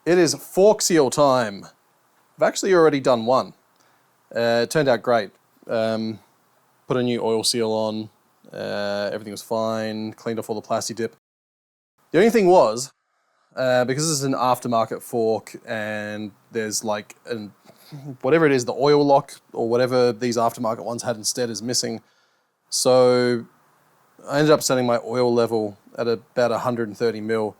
It is fork seal time. I've actually already done one. It turned out great. Put a new oil seal on. Everything was fine. Cleaned off all the plastic dip. The only thing was, because this is an aftermarket fork and there's like whatever it is, the oil lock or whatever these aftermarket ones had instead is missing. So I ended up setting my oil level at about 130 mil.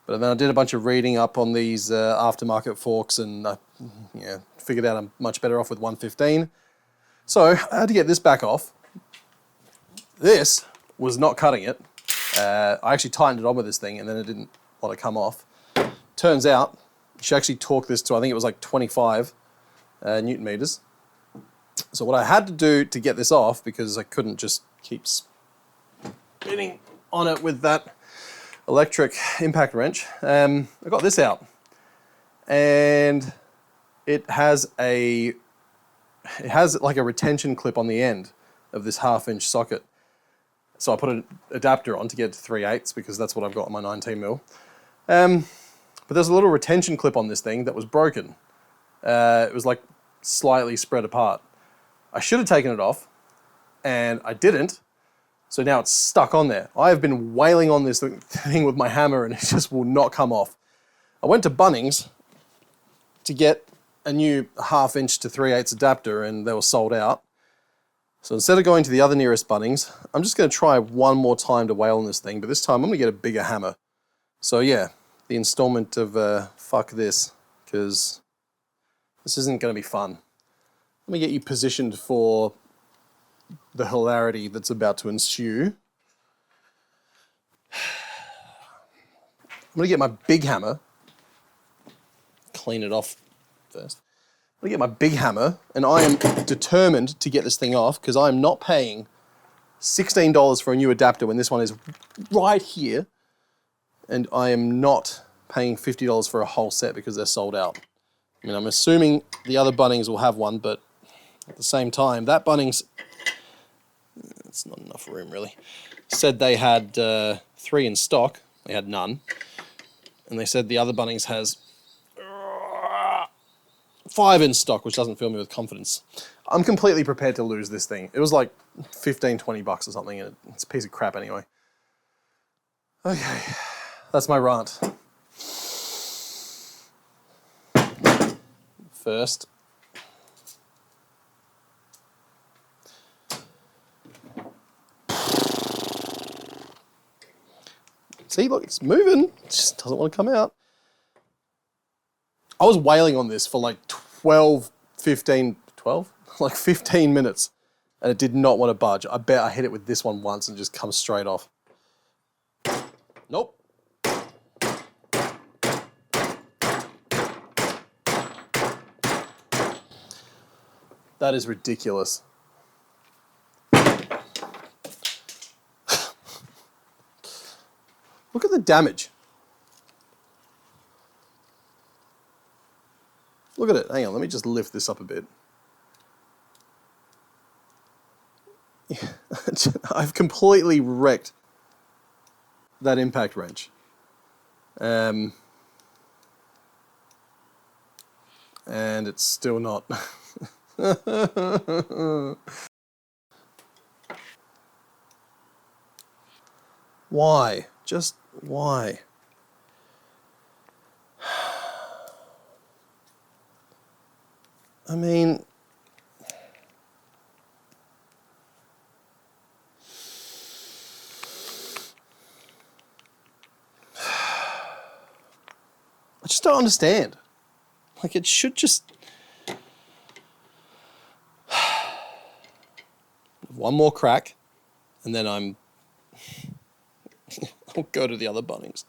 But then I did a bunch of reading up on these aftermarket forks and figured out I'm much better off with 115. So I had to get this back off. This was not cutting it. I actually tightened it on with this thing and then it didn't want to come off. Turns out, she actually torqued this to, I think it was like 25 Newton meters. So what I had to do to get this off, because I couldn't just keep spinning on it with that electric impact wrench, I got this out. And it has like a retention clip on the end of this 1/2 inch socket. So I put an adapter on to get to 3/8 because that's what I've got on my 19 mil. But there's a little retention clip on this thing that was broken. It was like slightly spread apart. I should have taken it off and I didn't. So now it's stuck on there. I have been wailing on this thing with my hammer and it just will not come off. I went to Bunnings to get a new 1/2 inch to 3/8 adapter and they were sold out. So instead of going to the other nearest Bunnings, I'm just going to try one more time to wail on this thing, but this time I'm going to get a bigger hammer. So yeah, the installment of fuck this, because this isn't going to be fun. Let me get you positioned for the hilarity that's about to ensue. I'm going to get my big hammer, clean it off first. I'm going to get my big hammer, and I am determined to get this thing off because I am not paying $16 for a new adapter when this one is right here, and I am not paying $50 for a whole set because they're sold out. I mean, I'm assuming the other Bunnings will have one, but at the same time, that Bunnings, it's not enough room really, said they had 3 in stock. They had none. And they said the other Bunnings has 5 in stock, which doesn't fill me with confidence. I'm completely prepared to lose this thing. It was like 15, 20 bucks or something, and it's a piece of crap anyway. Okay, that's my rant. First, see, look, it's moving. It just doesn't want to come out. I was wailing on this for like 15 minutes, and it did not want to budge. I bet I hit it with this one once and just comes straight off. Nope. That is ridiculous. Look at the damage. Look at it. Hang on, let me just lift this up a bit. I've completely wrecked that impact wrench. And it's still not. Why? Just why? I mean, I just don't understand. Like, it should just... One more crack, and then I'll go to the other Bunnings.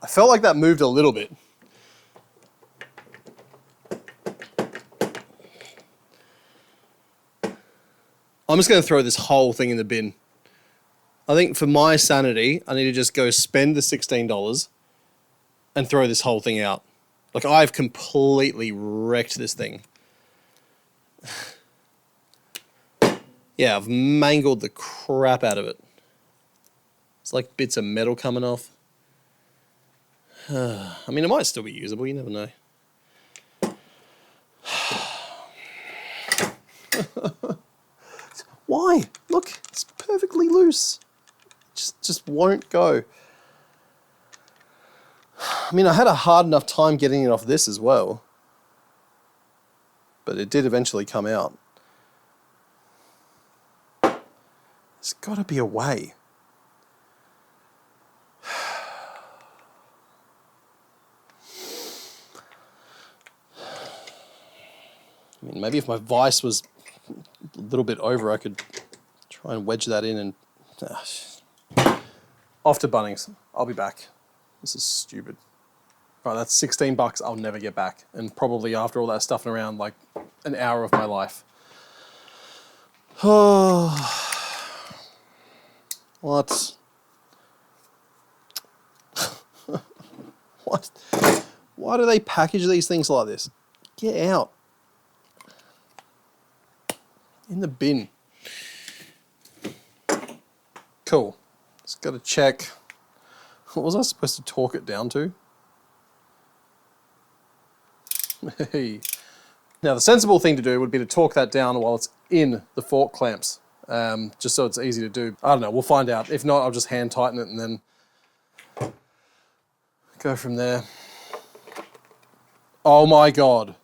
I felt like that moved a little bit. I'm just going to throw this whole thing in the bin. I think for my sanity, I need to just go spend the $16 and throw this whole thing out. Like, I've completely wrecked this thing. Yeah, I've mangled the crap out of it. It's like bits of metal coming off. I mean, it might still be usable, you never know. Why? Look, it's perfectly loose. Just won't go. I mean, I had a hard enough time getting it off this as well. But it did eventually come out. There's got to be a way. I mean, maybe if my vise was a little bit over, I could try and wedge that in and... Off to Bunnings. I'll be back. This is stupid. Right, that's $16 I'll never get back. And probably after all that stuffing around, like an hour of my life. Oh. What? What? Why do they package these things like this? Get out. In the bin. Cool. Just got to check. What was I supposed to torque it down to? Hey. Now the sensible thing to do would be to torque that down while it's in the fork clamps. Just so it's easy to do. I don't know, we'll find out. If not, I'll just hand tighten it and then go from there. Oh my God.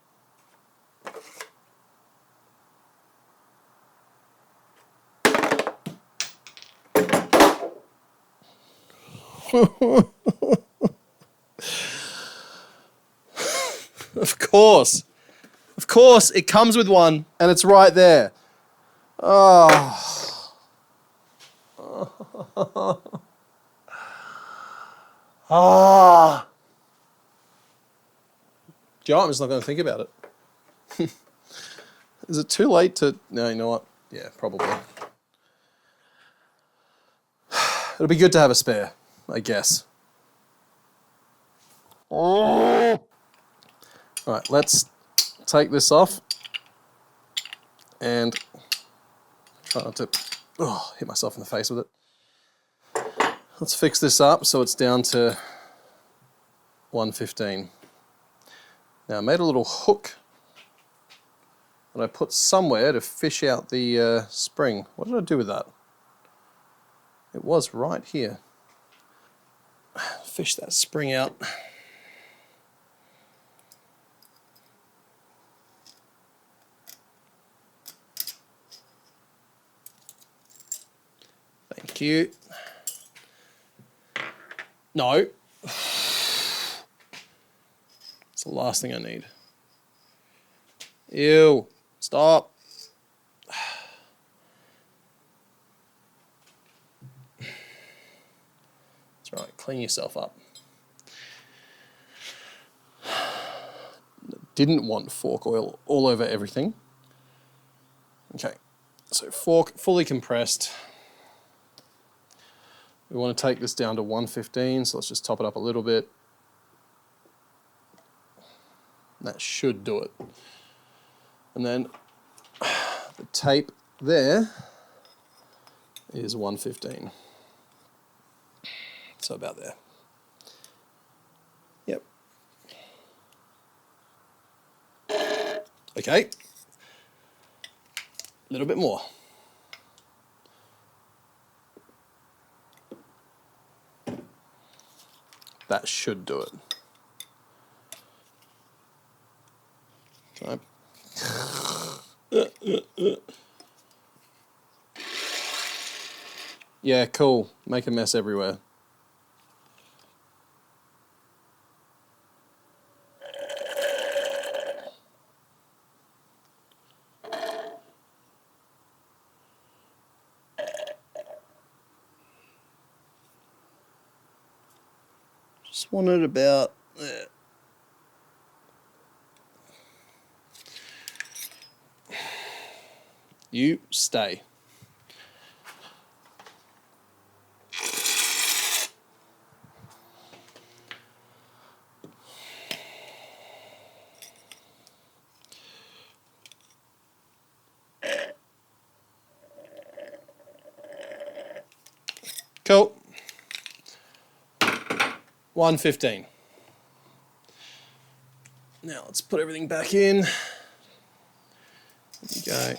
Of course. Of course, it comes with one and it's right there. Oh. Ah. Do you know what? I'm just not going to think about it. Is it too late to... No, you know what? Yeah, probably. It'll be good to have a spare, I guess. Oh. All right, let's take this off and try not to hit myself in the face with it. Let's fix this up so it's down to 115. Now I made a little hook that I put somewhere to fish out the spring. What did I do with that? It was right here. Fish that spring out. Thank you. No. It's the last thing I need. Ew. Stop. That's right. Clean yourself up. Didn't want fork oil all over everything. Okay. So fork fully compressed. We want to take this down to 115, so let's just top it up a little bit. That should do it. And then the tape there is 115. So about there. Yep. Okay. A little bit more. That should do it. Okay. Yeah, cool. Make a mess everywhere. Just want it about there. You stay. 115. Now let's put everything back in. There you go.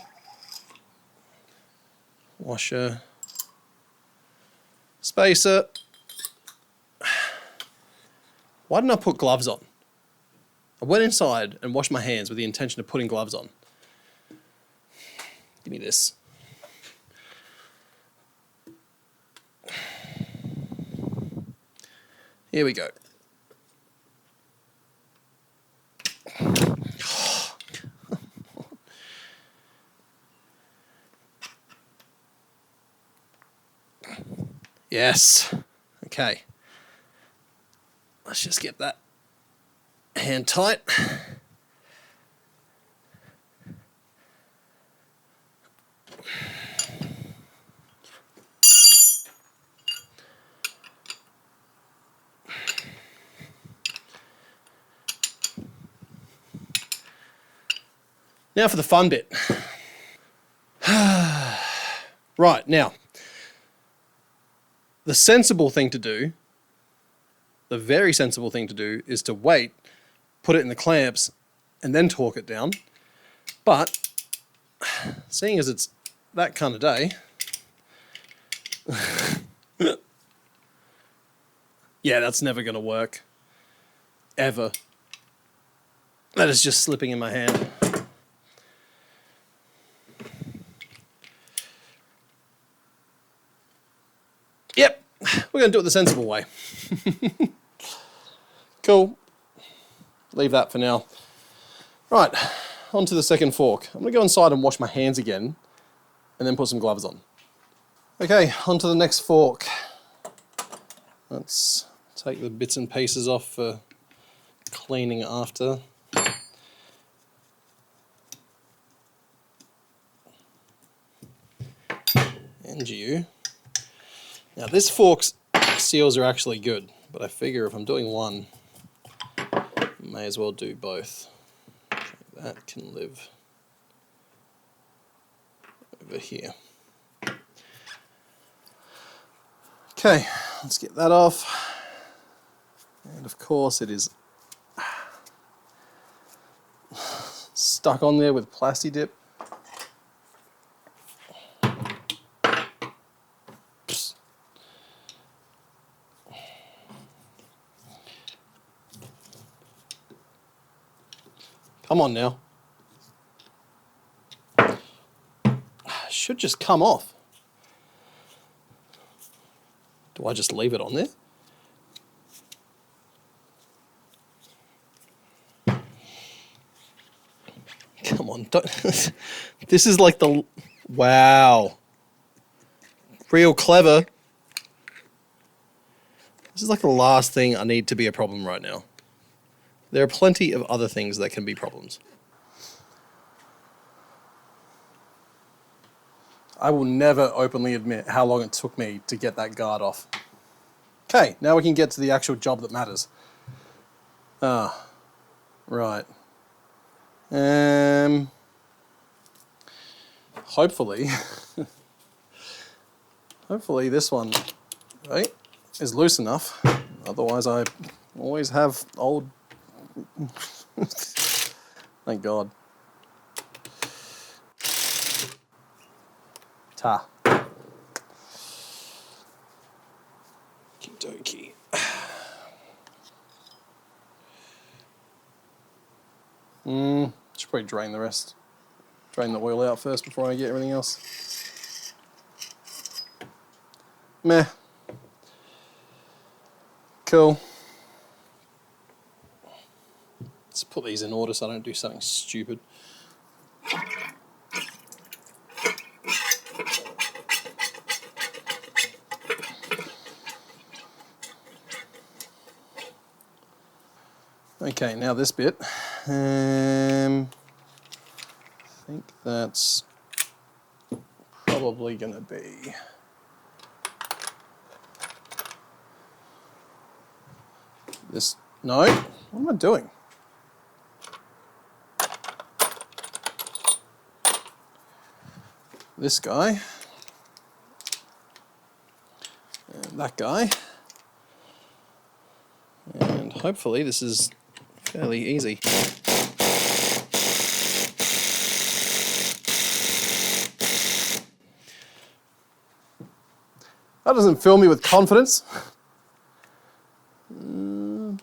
Washer. Spacer. Why didn't I put gloves on? I went inside and washed my hands with the intention of putting gloves on. Give me this. Here we go. Yes. Okay. Let's just get that hand tight. Now for the fun bit. Right, now, the sensible thing to do, the very sensible thing to do, is to wait, put it in the clamps, and then torque it down. But, seeing as it's that kind of day, yeah, that's never going to work. Ever. That is just slipping in my hand. Yep, we're going to do it the sensible way. Cool. Leave that for now. Right, on to the second fork. I'm going to go inside and wash my hands again, and then put some gloves on. Okay, on to the next fork. Let's take the bits and pieces off for cleaning after. And you. Now this fork's seals are actually good, but I figure if I'm doing one, I may as well do both. That can live over here. Okay, let's get that off. And of course it is stuck on there with Plasti Dip. Come on now. Should just come off. Do I just leave it on there? Come on, don't. This is like the, wow. Real clever. This is like the last thing I need to be a problem right now. There are plenty of other things that can be problems. I will never openly admit how long it took me to get that guard off. Okay, now we can get to the actual job that matters. Ah, right. Hopefully, hopefully this one, right, is loose enough. Otherwise I always have old, thank God. Ta. Okie dokie. Should probably drain the rest. Drain the oil out first before I get everything else. Meh. Cool. Let's put these in order so I don't do something stupid. Okay, now this bit. I think that's probably going to be this. No, what am I doing? This guy and that guy. hopefully this is fairly easy. That doesn't fill me with confidence. Do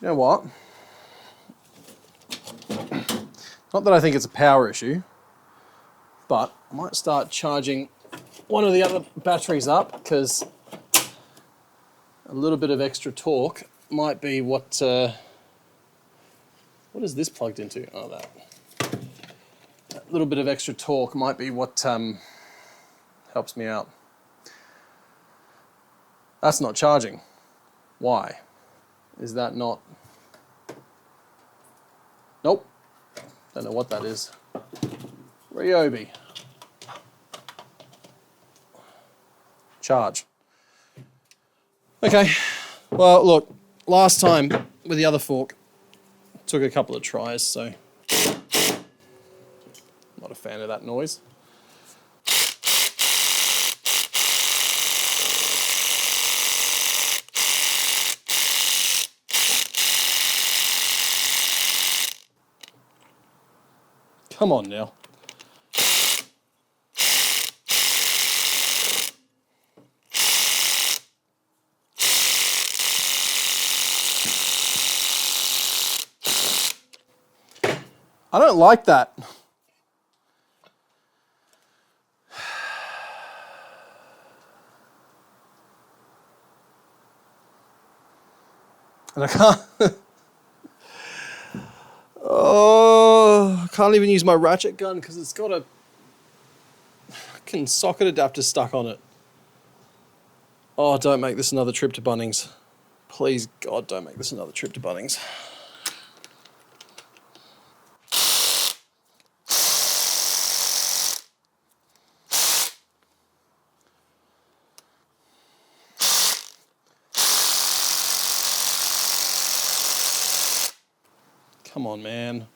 you know what? Not that I think it's a power issue, but I might start charging one of the other batteries up, because a little bit of extra torque might be what is this plugged into? Oh, that. A little bit of extra torque might be what helps me out. That's not charging. Why? Is that not? Nope. Don't know what that is. Ryobi. Charge. Okay. Well, look, last time with the other fork, took a couple of tries, so not a fan of that noise. Come on now. I don't like that. And I can't. Oh, I can't even use my ratchet gun because it's got a fucking socket adapter stuck on it. Oh, don't make this another trip to Bunnings. Please, God, don't make this another trip to Bunnings. Come on, man.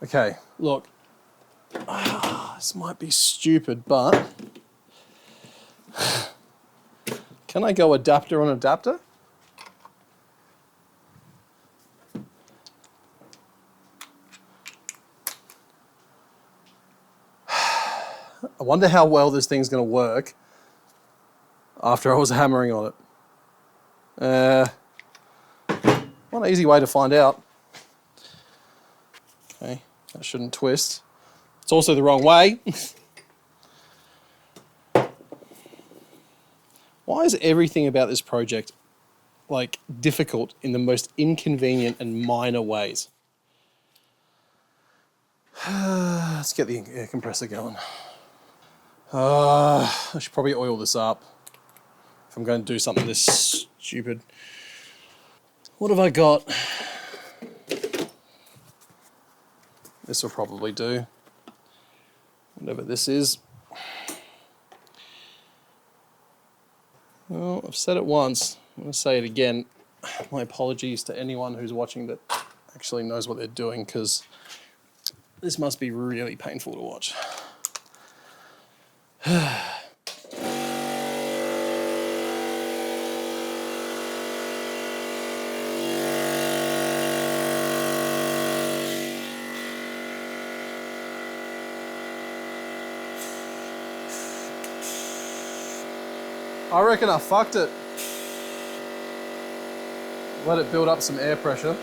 Okay, look. This might be stupid, but can I go adapter on adapter? I wonder how well this thing's going to work after I was hammering on it. One easy way to find out. Okay, that shouldn't twist. It's also the wrong way. Why is everything about this project like difficult in the most inconvenient and minor ways? Let's get the air compressor going. I should probably oil this up if I'm going to do something this stupid. What have I got? This will probably do. Whatever this is. Well, I've said it once. I'm going to say it again. My apologies to anyone who's watching that actually knows what they're doing, because this must be really painful to watch. I reckon I fucked it. Let it build up some air pressure.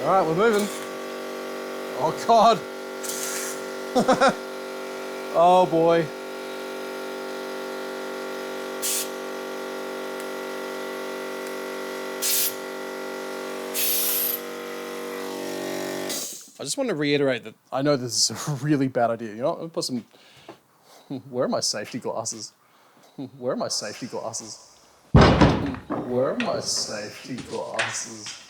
All right, we're moving. Oh God. Oh boy. I just want to reiterate that I know this is a really bad idea. You know, I'll put some. Where are my safety glasses? Where are my safety glasses? Where are my safety glasses?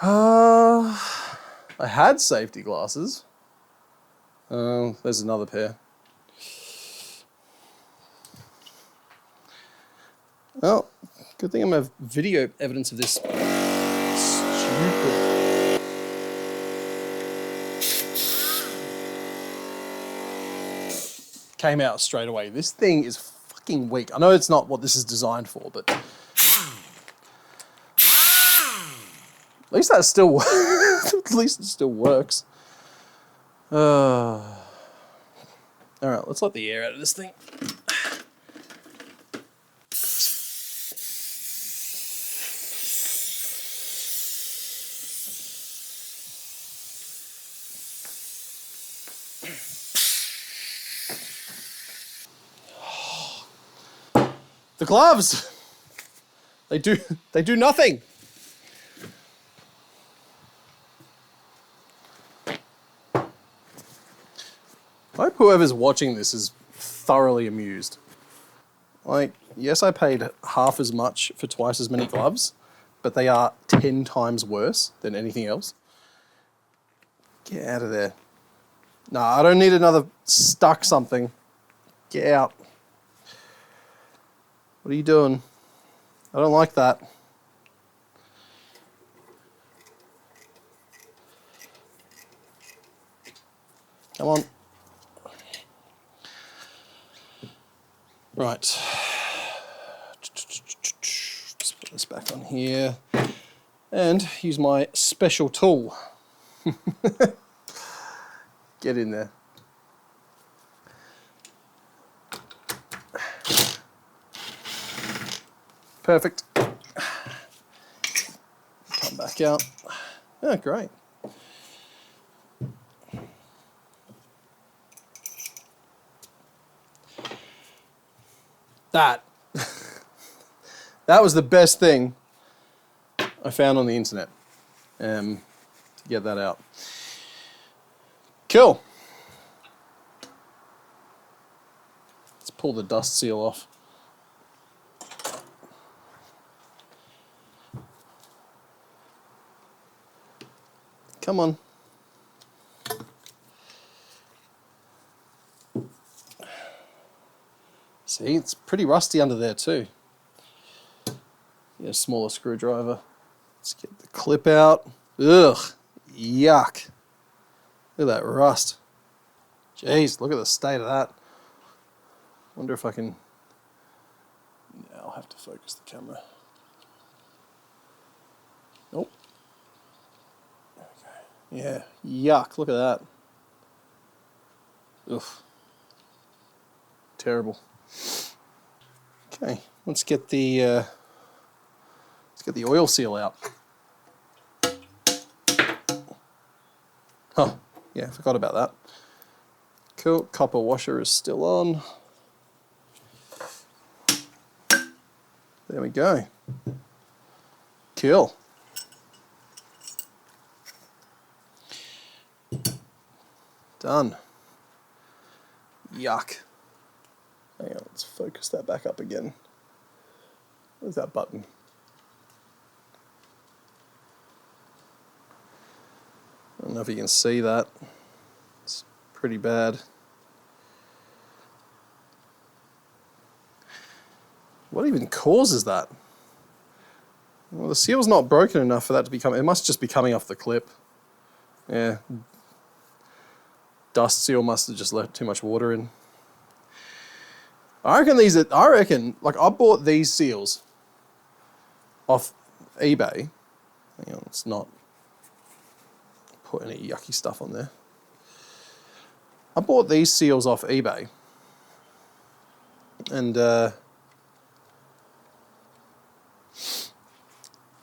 I had safety glasses. There's another pair. Oh, good thing I'm gonna have video evidence of this. Stupid. Came out straight away. This thing is fucking weak. I know it's not what this is designed for, but at least that still at least it still works. All right, let's let the air out of this thing. The gloves, they do nothing. I hope whoever's watching this is thoroughly amused. Like, yes, I paid half as much for twice as many gloves, but they are 10 times worse than anything else. Get out of there. No, I don't need another stuck something. Get out. What are you doing? I don't like that. Come on. Right. Just put this back on here. And use my special tool. Get in there. Perfect. Come back out. Oh, great. That was the best thing I found on the internet to get that out. Cool. Let's pull the dust seal off. Come on. See, it's pretty rusty under there too. Get a smaller screwdriver. Let's get the clip out. Ugh, yuck. Look at that rust. Jeez, look at the state of that. Wonder if I can... Yeah, I'll have to focus the camera. Nope. Yeah, yuck, look at that. Oof. Terrible. Okay, let's get the oil seal out. Oh, yeah, forgot about that. Cool, copper washer is still on. There we go. Cool. Done. Yuck. Hang on, let's focus that back up again. Where's that button? I don't know if you can see that. It's pretty bad. What even causes that? Well, the seal's not broken enough for that to be coming. It must just be coming off the clip. Yeah. Dust seal must have just let too much water in. I reckon like I bought these seals off eBay. Hang on, let's not put any yucky stuff on there. I bought these seals off eBay. And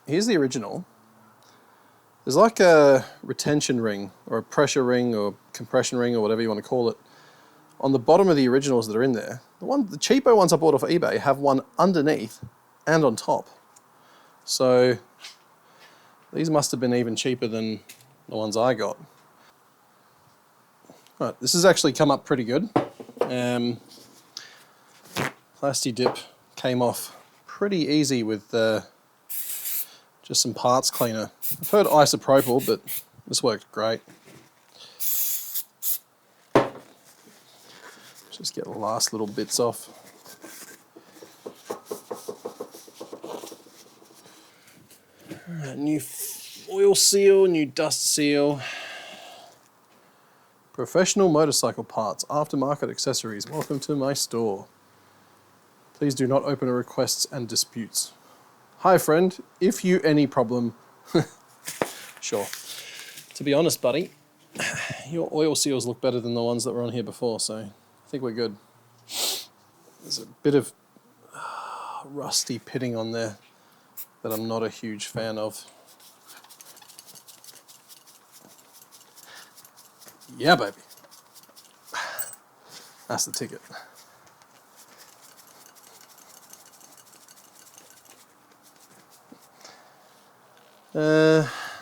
here's the original. There's like a retention ring or a pressure ring or compression ring or whatever you want to call it on the bottom of the originals that are in there. The cheaper ones I bought off eBay have one underneath and on top. So these must have been even cheaper than the ones I got. Right, this has actually come up pretty good. plasti dip came off pretty easy with just some parts cleaner. I've heard isopropyl, but this worked great. Just get the last little bits off. Alright, new oil seal, new dust seal. Professional motorcycle parts, aftermarket accessories. Welcome to my store. Please do not open requests and disputes. Hi friend, if you any problem. Sure. To be honest, buddy, your oil seals look better than the ones that were on here before, so I think we're good. There's a bit of rusty pitting on there that I'm not a huge fan of. Yeah, baby. That's the ticket.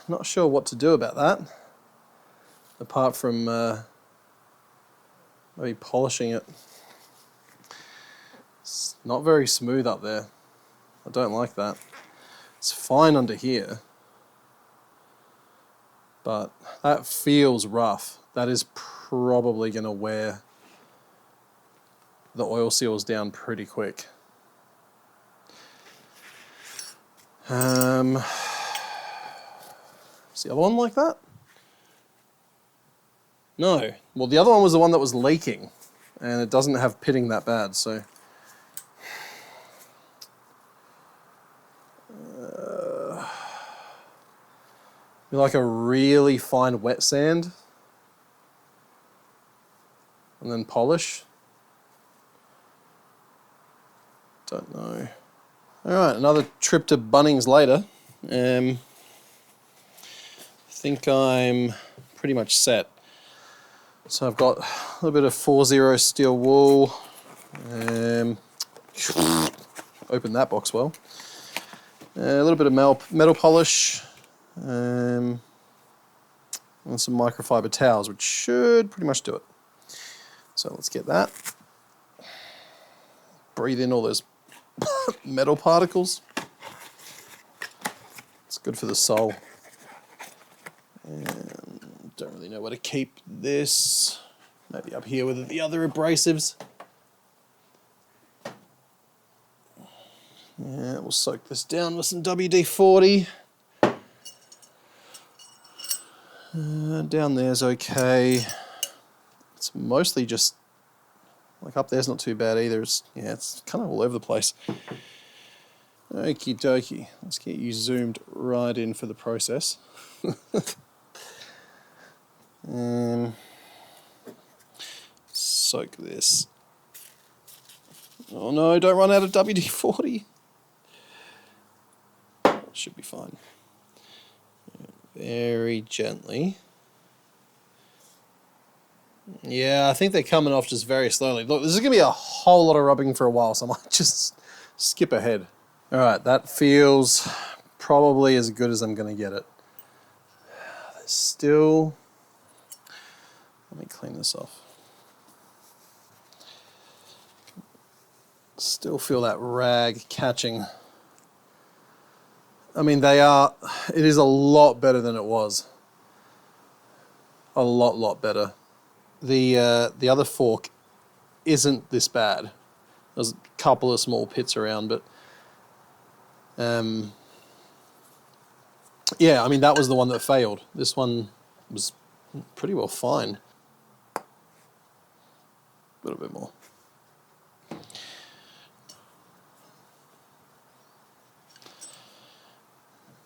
Not sure what to do about that, apart from maybe polishing it. It's not very smooth up there. I don't like that. It's fine under here, but that feels rough. That is probably going to wear the oil seals down pretty quick. Is the other one like that? No. Well, the other one was the one that was leaking, and it doesn't have pitting that bad, so. You like a really fine wet sand, and then polish. Don't know. All right, another trip to Bunnings later. I think I'm pretty much set. So I've got a little bit of 4-0 steel wool. Open that box well. A little bit of metal polish. And some microfiber towels, which should pretty much do it. So let's get that. Breathe in all those metal particles. It's good for the sole. And don't really know where to keep this. Maybe up here with the other abrasives. Yeah, we'll soak this down with some WD-40. Down there's okay. It's mostly just, like up there's not too bad either. It's kind of all over the place. Okie dokie. Let's get you zoomed right in for the process. Soak this. Oh no, don't run out of WD-40. Should be fine. Very gently. Yeah, I think they're coming off just very slowly. Look, this is going to be a whole lot of rubbing for a while, so I might just skip ahead. All right, that feels probably as good as I'm going to get it. There's still... Let me clean this off. Still feel that rag catching. I mean, it is a lot better than it was. A lot better. The other fork isn't this bad. There's a couple of small pits around, but yeah, I mean, that was the one that failed. This one was pretty well fine. A little bit more.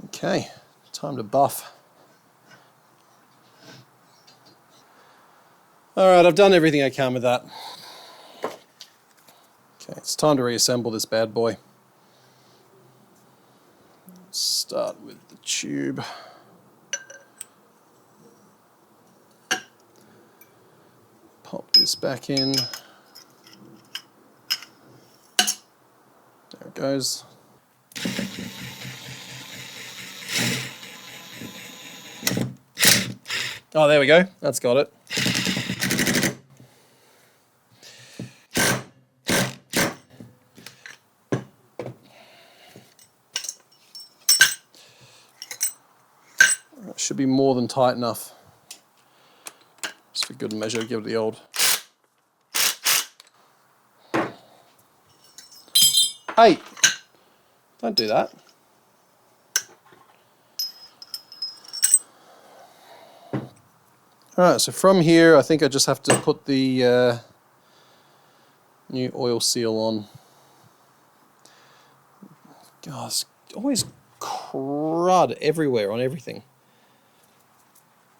Okay, time to buff. All right, I've done everything I can with that. Okay, it's time to reassemble this bad boy. Let's start with the tube. Pop this back in. There it goes. Oh, there we go. That's got it. Should be more than tight enough. Just for good measure, give it the old. Hey! Don't do that. Alright, so from here I think I just have to put the new oil seal on. God, it's always crud everywhere on everything.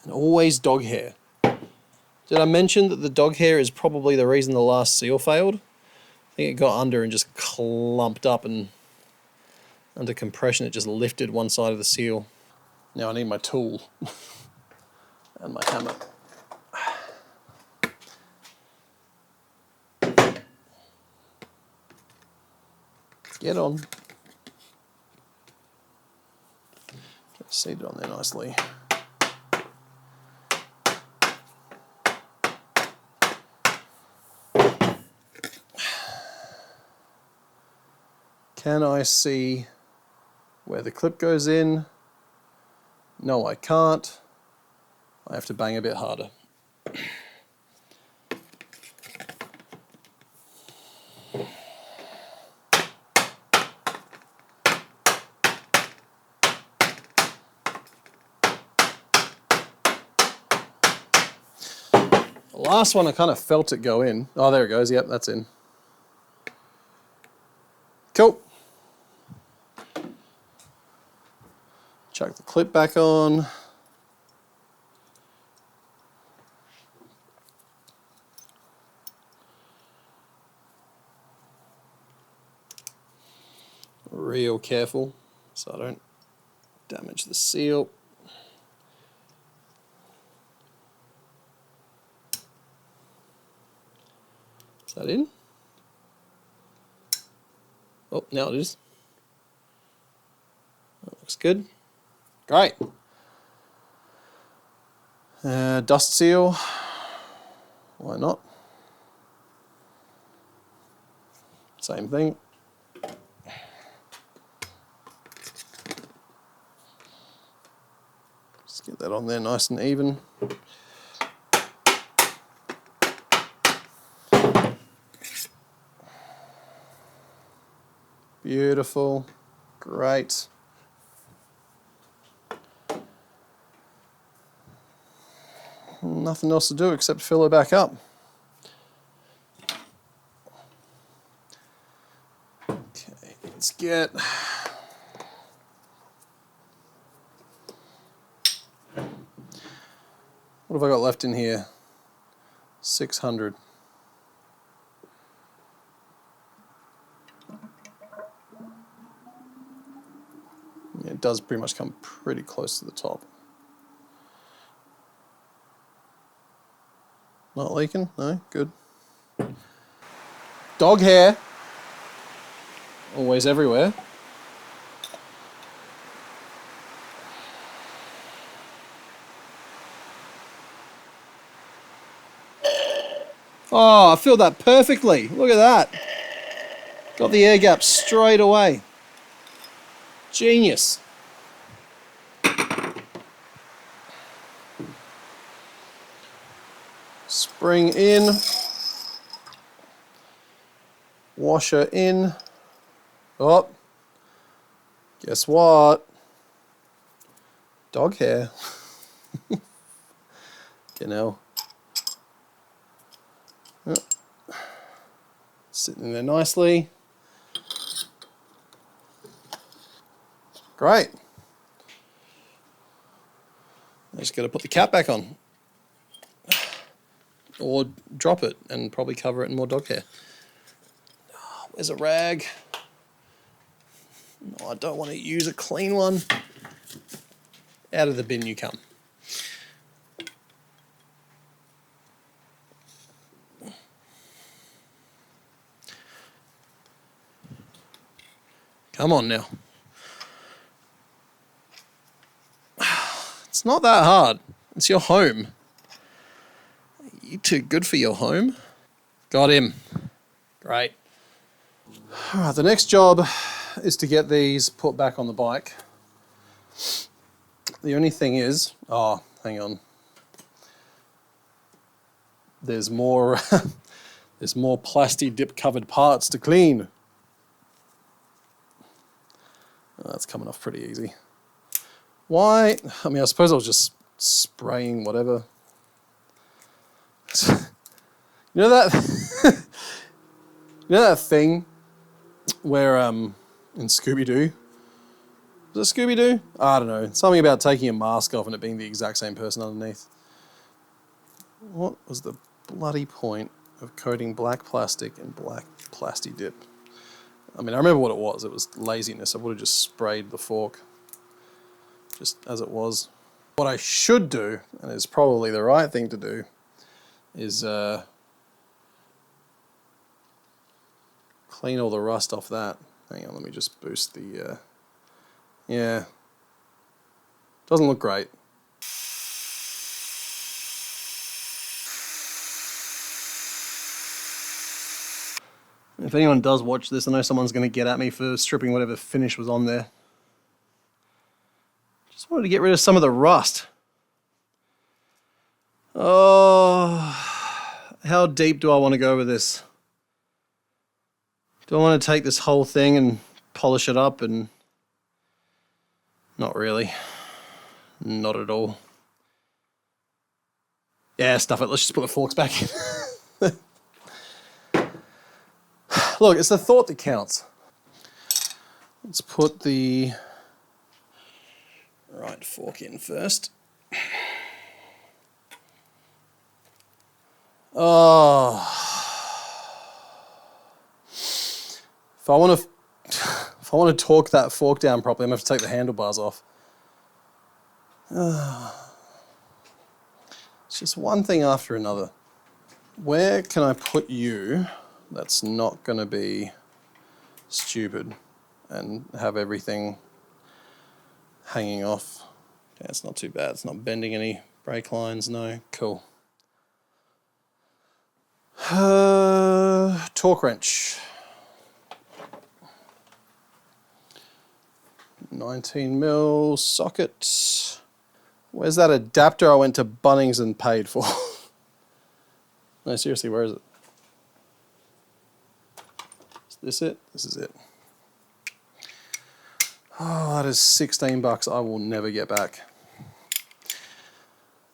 And always dog hair. Did I mention that the dog hair is probably the reason the last seal failed? I think it got under and just clumped up, and under compression it just lifted one side of the seal. Now I need my tool and my hammer. Get on. Get it seated on there nicely. Can I see where the clip goes in? No, I can't. I have to bang a bit harder. The last one I kind of felt it go in. Oh, there it goes. Yep, that's in. Cool. Chuck the clip back on. Real careful so I don't damage the seal. Is that in? Oh, now it is. That looks good. Great. Dust seal. Why not? Same thing. Just get that on there nice and even. Beautiful. Great. Nothing else to do except fill it back up. Okay, let's get... What have I got left in here? 600. Yeah, it does pretty much come pretty close to the top. Not leaking? No? Good. Dog hair. Always everywhere. Oh, I filled that perfectly. Look at that. Got the air gap straight away. Genius. Spring in. Washer in. Oh. Guess what? Dog hair. You know. Sitting there nicely. Great. I just got to put the cap back on. Or drop it and probably cover it in more dog hair. Oh, where's a rag? No, I don't want to use a clean one. Out of the bin you come. Come on now. It's not that hard. It's your home. You too good for your home. Got him. Great. All right, the next job is to get these put back on the bike. The only thing is, oh, hang on. There's more, there's more plasti dip covered parts to clean. Oh, that's coming off pretty easy. Why? I mean, I suppose I was just spraying whatever. You know that, you know that thing where in Scooby-Doo, was it Scooby-Doo? I don't know. Something about taking a mask off and it being the exact same person underneath. What was the bloody point of coating black plastic in black plasti dip? I mean, I remember what it was. It was laziness. I would have just sprayed the fork just as it was. What I should do, and it's probably the right thing to do, is clean all the rust off that. Hang on, let me just boost the... yeah. Doesn't look great. If anyone does watch this, I know someone's going to get at me for stripping whatever finish was on there. Just wanted to get rid of some of the rust. Oh, how deep do I want to go with this? Do I want to take this whole thing and polish it up? And not really. Not at all. Yeah, stuff it. Let's just put the forks back in. Look, it's the thought that counts. Let's put the right fork in first. Oh. If I want to torque that fork down properly, I'm going to have to take the handlebars off. It's just one thing after another. Where can I put you that's not going to be stupid and have everything hanging off? Yeah, it's not too bad. It's not bending any brake lines. No, cool. Torque wrench. 19mm socket. Where's that adapter I went to Bunnings and paid for? No, seriously, where is it? Is this it? This is it. Oh, that is $16 I will never get back.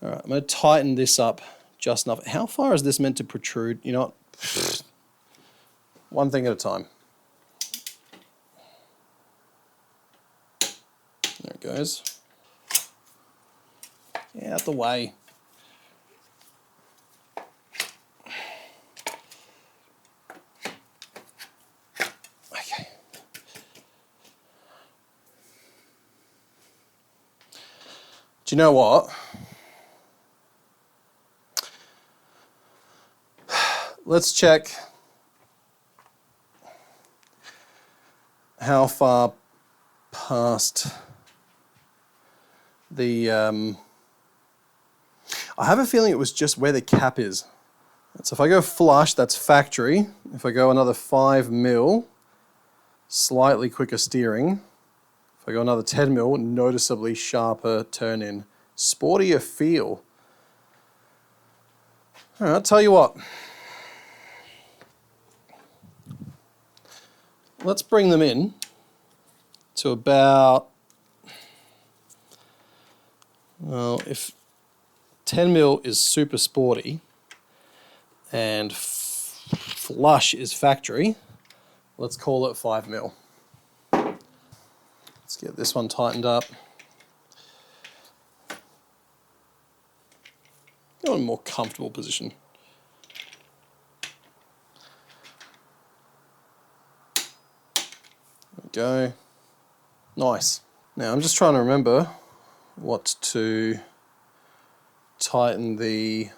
All right, I'm going to tighten this up just enough. How far is this meant to protrude? You know what? One thing at a time. There it goes. Get out the way. Okay. Do you know what? Let's check how far past the... I have a feeling it was just where the cap is. So if I go flush, that's factory. If I go another 5mm, slightly quicker steering. If I go another 10mm, noticeably sharper turn in. Sportier feel. All right, I'll tell you what. Let's bring them in to about, well, if 10mm is super sporty and flush is factory, let's call it 5mm. Let's get this one tightened up. Go in a more comfortable position. There we go. Nice. Now I'm just trying to remember what to tighten the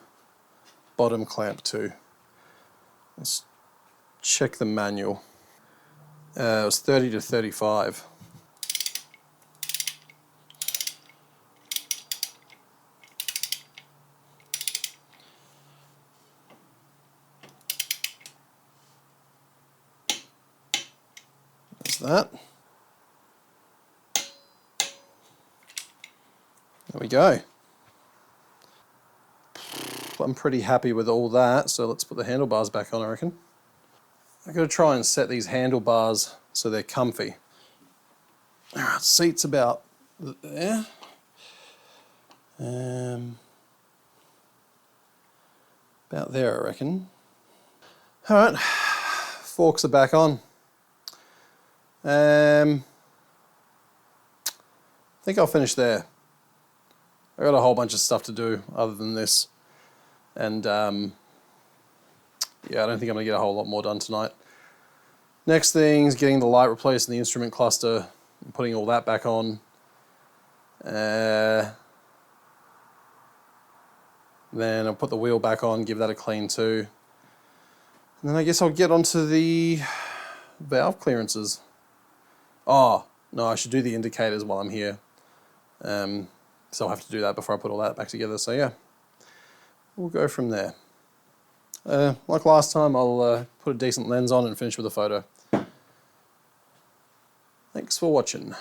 bottom clamp to. Let's check the manual. It was 30 to 35. There's that. There we go. I'm pretty happy with all that, so let's put the handlebars back on, I reckon. I've got to try and set these handlebars so they're comfy. Alright, seat's about there. About there, I reckon. Alright, forks are back on. I think I'll finish there. I've got a whole bunch of stuff to do other than this. And yeah, I don't think I'm going to get a whole lot more done tonight. Next thing is getting the light replaced in the instrument cluster and putting all that back on. Then I'll put the wheel back on, give that a clean too. And then I guess I'll get onto the valve clearances. Oh, no, I should do the indicators while I'm here. So I'll have to do that before I put all that back together. So yeah, we'll go from there. Like last time, I'll put a decent lens on and finish with a photo. Thanks for watching.